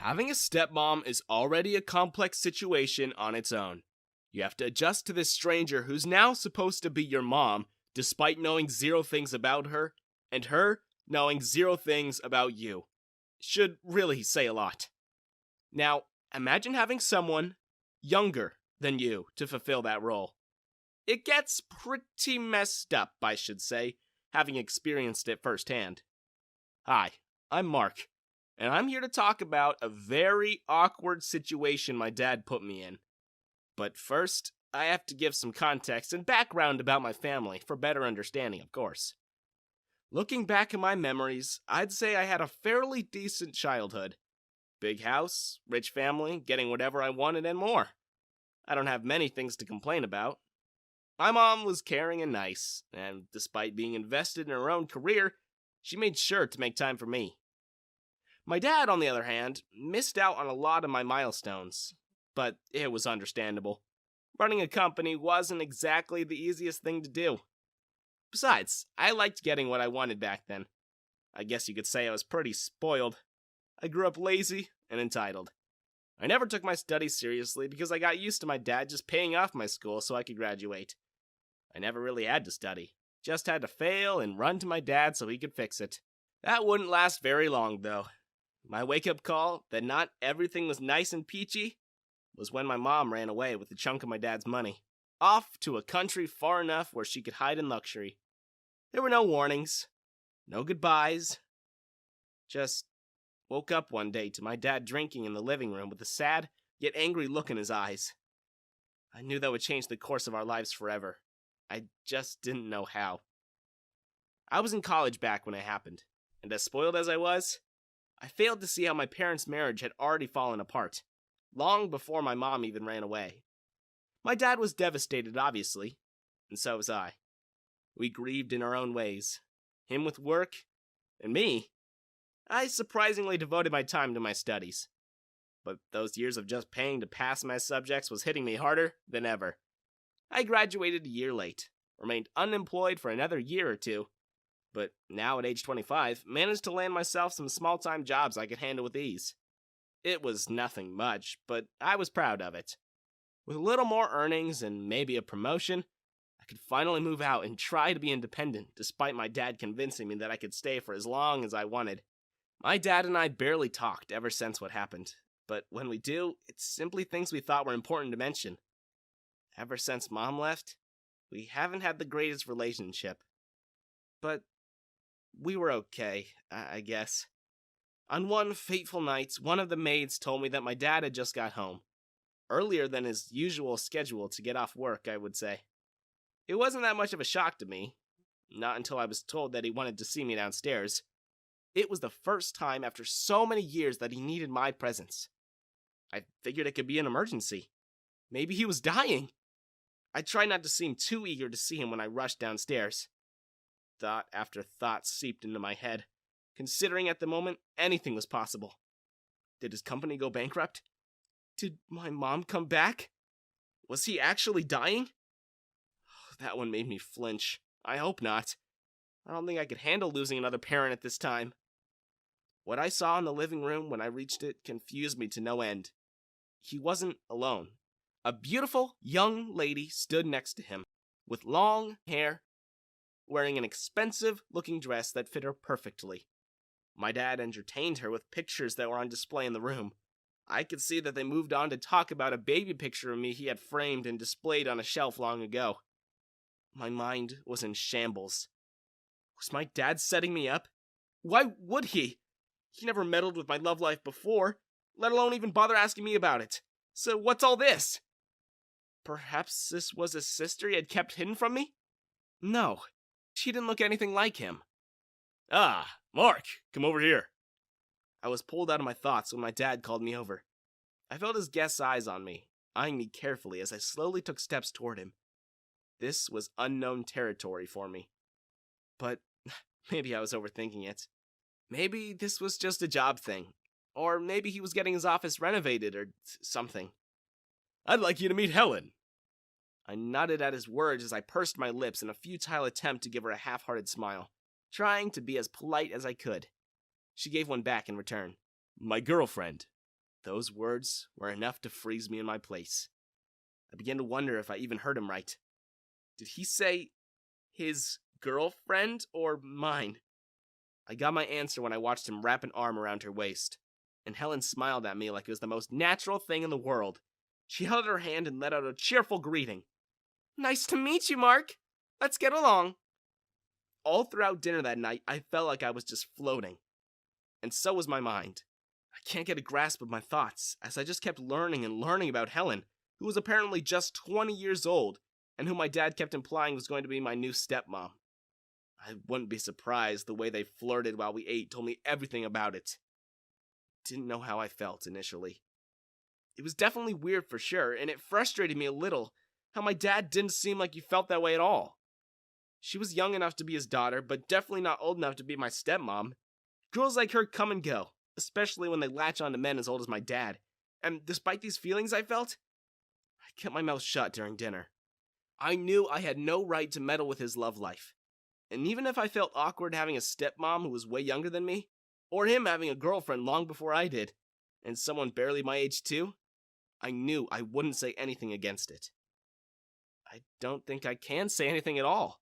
Having a stepmom is already a complex situation on its own. You have to adjust to this stranger who's now supposed to be your mom, despite knowing zero things about her, and her knowing zero things about you. Should really say a lot. Now, imagine having someone younger than you to fulfill that role. It gets pretty messed up, I should say, having experienced it firsthand. Hi, I'm Mark, and I'm here to talk about a very awkward situation my dad put me in. But first, I have to give some context and background about my family for better understanding, of course. Looking back at my memories, I'd say I had a fairly decent childhood. Big house, rich family, getting whatever I wanted and more. I don't have many things to complain about. My mom was caring and nice, and despite being invested in her own career, she made sure to make time for me. My dad, on the other hand, missed out on a lot of my milestones, but it was understandable. Running a company wasn't exactly the easiest thing to do. Besides, I liked getting what I wanted back then. I guess you could say I was pretty spoiled. I grew up lazy and entitled. I never took my studies seriously because I got used to my dad just paying off my school so I could graduate. I never really had to study, just had to fail and run to my dad so he could fix it. That wouldn't last very long, though. My wake-up call that not everything was nice and peachy was when my mom ran away with a chunk of my dad's money, off to a country far enough where she could hide in luxury. There were no warnings, no goodbyes. Just woke up one day to my dad drinking in the living room with a sad yet angry look in his eyes. I knew that would change the course of our lives forever. I just didn't know how. I was in college back when it happened, and as spoiled as I was, I failed to see how my parents' marriage had already fallen apart, long before my mom even ran away. My dad was devastated, obviously, and so was I. We grieved in our own ways. Him with work, and me. I surprisingly devoted my time to my studies. But those years of just paying to pass my subjects was hitting me harder than ever. I graduated a year late, remained unemployed for another year or two, but now at age 25, managed to land myself some small-time jobs I could handle with ease. It was nothing much, but I was proud of it. With a little more earnings and maybe a promotion, I could finally move out and try to be independent, despite my dad convincing me that I could stay for as long as I wanted. My dad and I barely talked ever since what happened, but when we do, it's simply things we thought were important to mention. Ever since Mom left, we haven't had the greatest relationship. But we were okay, I guess. On one fateful night, one of the maids told me that my dad had just got home. Earlier than his usual schedule to get off work, I would say. It wasn't that much of a shock to me, not until I was told that he wanted to see me downstairs. It was the first time after so many years that he needed my presence. I figured it could be an emergency. Maybe he was dying. I tried not to seem too eager to see him when I rushed downstairs. Thought after thought seeped into my head, considering at the moment anything was possible. Did his company go bankrupt? Did my mom come back? Was he actually dying? That one made me flinch. I hope not. I don't think I could handle losing another parent at this time. What I saw in the living room when I reached it confused me to no end. He wasn't alone. A beautiful young lady stood next to him, with long hair, wearing an expensive-looking dress that fit her perfectly. My dad entertained her with pictures that were on display in the room. I could see that they moved on to talk about a baby picture of me he had framed and displayed on a shelf long ago. My mind was in shambles. Was my dad setting me up? Why would he? He never meddled with my love life before, let alone even bother asking me about it. So what's all this? Perhaps this was a sister he had kept hidden from me? No, she didn't look anything like him. Ah, Mark, come over here. I was pulled out of my thoughts when my dad called me over. I felt his guest's eyes on me, eyeing me carefully as I slowly took steps toward him. This was unknown territory for me. But maybe I was overthinking it. Maybe this was just a job thing. Or maybe he was getting his office renovated or something. I'd like you to meet Helen. I nodded at his words as I pursed my lips in a futile attempt to give her a half-hearted smile, trying to be as polite as I could. She gave one back in return. My girlfriend. Those words were enough to freeze me in my place. I began to wonder if I even heard him right. Did he say his girlfriend or mine? I got my answer when I watched him wrap an arm around her waist, and Helen smiled at me like it was the most natural thing in the world. She held out her hand and let out a cheerful greeting. "Nice to meet you, Mark. Let's get along." All throughout dinner that night, I felt like I was just floating. And so was my mind. I can't get a grasp of my thoughts, as I just kept learning and learning about Helen, who was apparently just 20 years old, and who my dad kept implying was going to be my new stepmom. I wouldn't be surprised. The way they flirted while we ate told me everything about it. Didn't know how I felt initially. It was definitely weird for sure, and it frustrated me a little how my dad didn't seem like he felt that way at all. She was young enough to be his daughter, but definitely not old enough to be my stepmom. Girls like her come and go, especially when they latch on to men as old as my dad. And despite these feelings I felt, I kept my mouth shut during dinner. I knew I had no right to meddle with his love life. And even if I felt awkward having a stepmom who was way younger than me, or him having a girlfriend long before I did, and someone barely my age too, I knew I wouldn't say anything against it. I don't think I can say anything at all.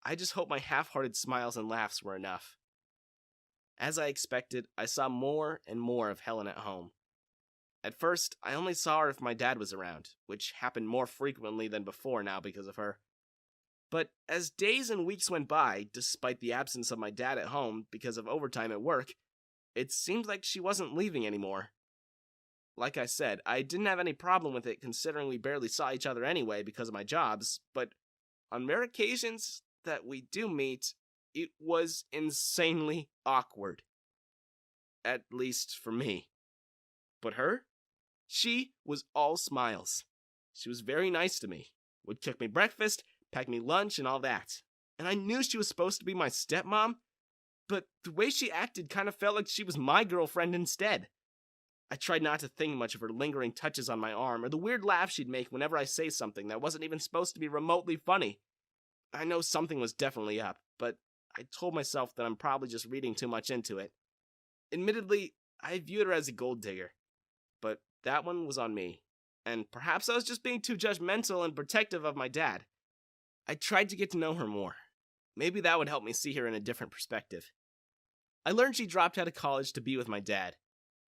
I just hope my half-hearted smiles and laughs were enough. As I expected, I saw more and more of Helen at home. At first, I only saw her if my dad was around, which happened more frequently than before now because of her. But as days and weeks went by, despite the absence of my dad at home because of overtime at work, it seemed like she wasn't leaving anymore. Like I said, I didn't have any problem with it considering we barely saw each other anyway because of my jobs, but on rare occasions that we do meet, it was insanely awkward. At least for me. But her? She was all smiles. She was very nice to me, would cook me breakfast, pack me lunch, and all that. And I knew she was supposed to be my stepmom, but the way she acted kind of felt like she was my girlfriend instead. I tried not to think much of her lingering touches on my arm, or the weird laugh she'd make whenever I say something that wasn't even supposed to be remotely funny. I know something was definitely up, but I told myself that I'm probably just reading too much into it. Admittedly, I viewed her as a gold digger, but that one was on me, and perhaps I was just being too judgmental and protective of my dad. I tried to get to know her more. Maybe that would help me see her in a different perspective. I learned she dropped out of college to be with my dad,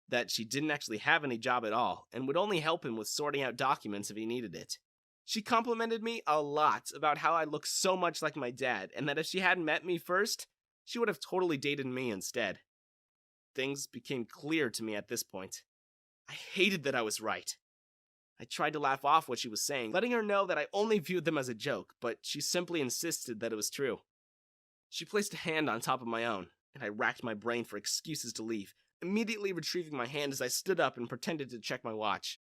that she didn't actually have any job at all, and would only help him with sorting out documents if he needed it. She complimented me a lot about how I looked so much like my dad, and that if she hadn't met me first, she would have totally dated me instead. Things became clear to me at this point. I hated that I was right. I tried to laugh off what she was saying, letting her know that I only viewed them as a joke, but she simply insisted that it was true. She placed a hand on top of my own, and I racked my brain for excuses to leave, immediately retrieving my hand as I stood up and pretended to check my watch.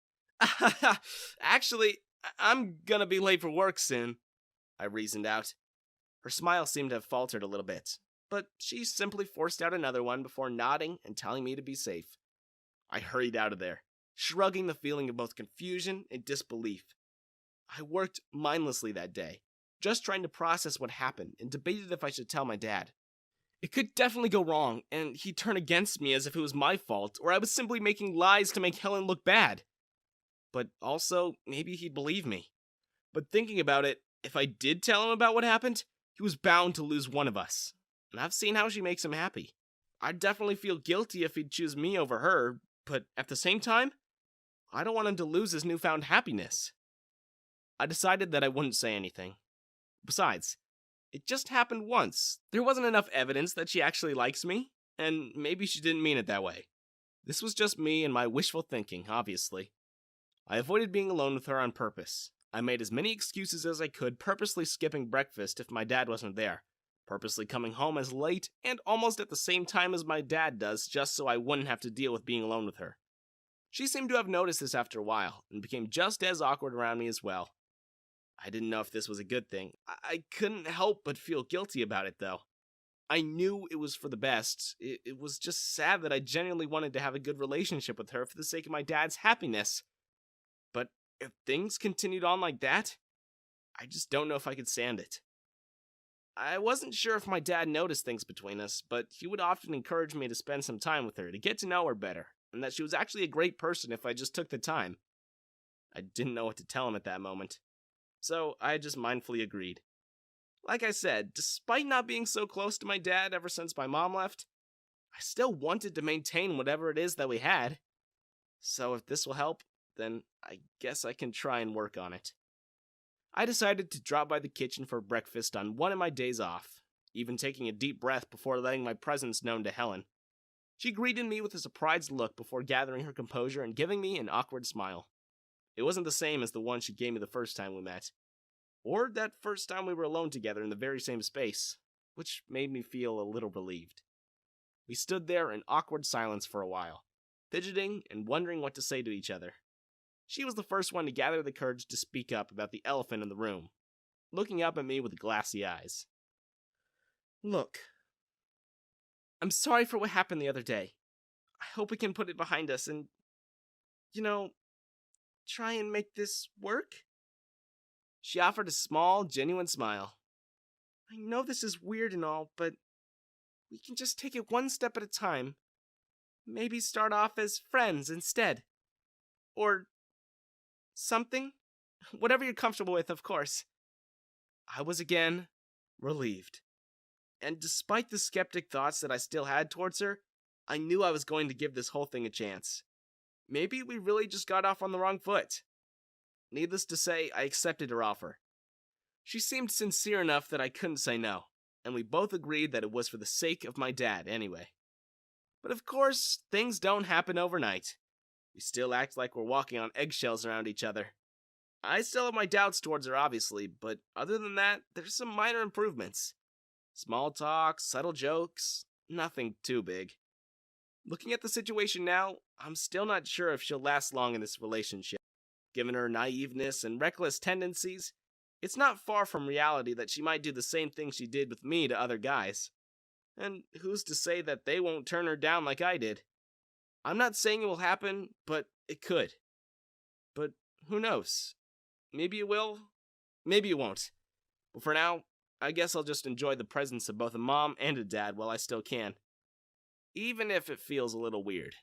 Actually, I'm gonna be late for work soon, I reasoned out. Her smile seemed to have faltered a little bit, but she simply forced out another one before nodding and telling me to be safe. I hurried out of there, shrugging the feeling of both confusion and disbelief. I worked mindlessly that day, just trying to process what happened and debated if I should tell my dad. It could definitely go wrong, and he'd turn against me as if it was my fault, or I was simply making lies to make Helen look bad. But also, maybe he'd believe me. But thinking about it, if I did tell him about what happened, he was bound to lose one of us. And I've seen how she makes him happy. I'd definitely feel guilty if he'd choose me over her, but at the same time, I don't want him to lose his newfound happiness. I decided that I wouldn't say anything. Besides, it just happened once. There wasn't enough evidence that she actually likes me, and maybe she didn't mean it that way. This was just me and my wishful thinking, obviously. I avoided being alone with her on purpose. I made as many excuses as I could, purposely skipping breakfast if my dad wasn't there, purposely coming home as late and almost at the same time as my dad does, just so I wouldn't have to deal with being alone with her. She seemed to have noticed this after a while, and became just as awkward around me as well. I didn't know if this was a good thing. I couldn't help but feel guilty about it, though. I knew it was for the best. It was just sad that I genuinely wanted to have a good relationship with her for the sake of my dad's happiness. But if things continued on like that, I just don't know if I could stand it. I wasn't sure if my dad noticed things between us, but he would often encourage me to spend some time with her, to get to know her better, and that she was actually a great person if I just took the time. I didn't know what to tell him at that moment, so I just mindfully agreed. Like I said, despite not being so close to my dad ever since my mom left, I still wanted to maintain whatever it is that we had. So if this will help, then I guess I can try and work on it. I decided to drop by the kitchen for breakfast on one of my days off, even taking a deep breath before letting my presence known to Helen. She greeted me with a surprised look before gathering her composure and giving me an awkward smile. It wasn't the same as the one she gave me the first time we met, or that first time we were alone together in the very same space, which made me feel a little relieved. We stood there in awkward silence for a while, fidgeting and wondering what to say to each other. She was the first one to gather the courage to speak up about the elephant in the room, looking up at me with glassy eyes. Look, I'm sorry for what happened the other day. I hope we can put it behind us and, try and make this work? She offered a small, genuine smile. I know this is weird and all, but we can just take it one step at a time. Maybe start off as friends instead. Or something. Whatever you're comfortable with, of course. I was again relieved. And despite the skeptic thoughts that I still had towards her, I knew I was going to give this whole thing a chance. Maybe we really just got off on the wrong foot. Needless to say, I accepted her offer. She seemed sincere enough that I couldn't say no, and we both agreed that it was for the sake of my dad anyway. But of course, things don't happen overnight. We still act like we're walking on eggshells around each other. I still have my doubts towards her, obviously, but other than that, there's some minor improvements. Small talk, subtle jokes, nothing too big. Looking at the situation now, I'm still not sure if she'll last long in this relationship. Given her naiveness and reckless tendencies, it's not far from reality that she might do the same thing she did with me to other guys. And who's to say that they won't turn her down like I did? I'm not saying it will happen, but it could. But who knows? Maybe it will, maybe it won't. But for now, I guess I'll just enjoy the presence of both a mom and a dad while I still can. Even if it feels a little weird.